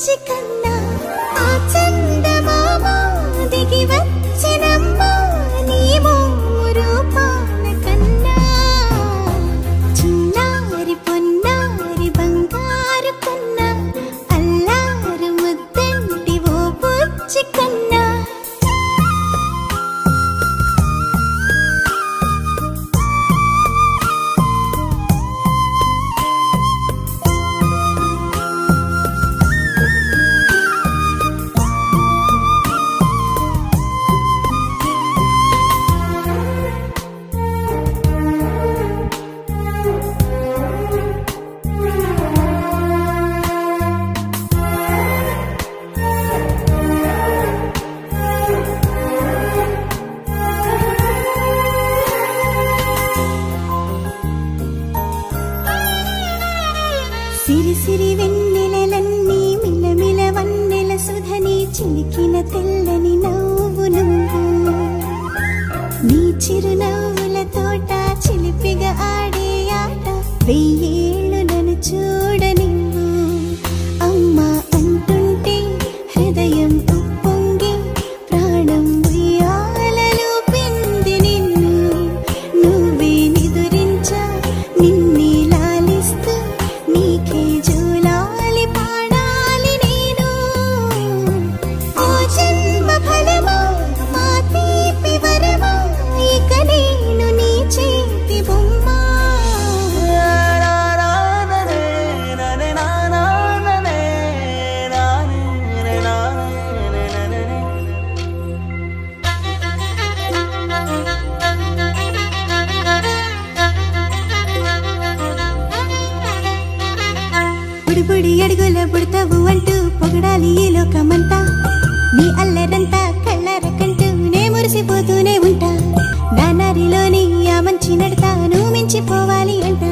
బుచ్చి కన్నా ఆ చందమామ దిగి వచ్చినమ్మా నీ మోము రూపాన కన్నా చిన్నారి పొన్నారి బంగారు కన్నా అల్లారు ముద్దంటి ఓ బుచ్చి కన్నా సిరి సిరి వెన్నెలలన్నీ మిలమిల వన్నెల సుధని చిలికిన తెల్లని నవ్వు నువ్వు నీ చిరునవ్వుల తోట చిలిపిగా ఆడే ఆట వెయ్యేళ్ళు నన్ను చూడ నువ్వు అమ్మా అంటుంటే హృదయం ఉప్పొంగి ప్రాణం ఉయ్యాలలో పింది నిన్ను నువ్వే నిదురించా నిన్నే లాలిస్తూ నీకే జూలాలి పాడాలి నేను ఓ జన్మ ఫలమా మా తీపి వరమా ఇక నేను నీ చేతి బొమ్మ బుడి బుడి అడుగుల బుడతావు అంటూ పొగడాలి ఈ లోకమంతా నీ అల్లరంతా కళ్ళరకంటూ నే మురిసిపోతూనే ఉంటా నా నారిలోని ఆ మంచి నడతా నువ్వు మించిపోవాలి అంట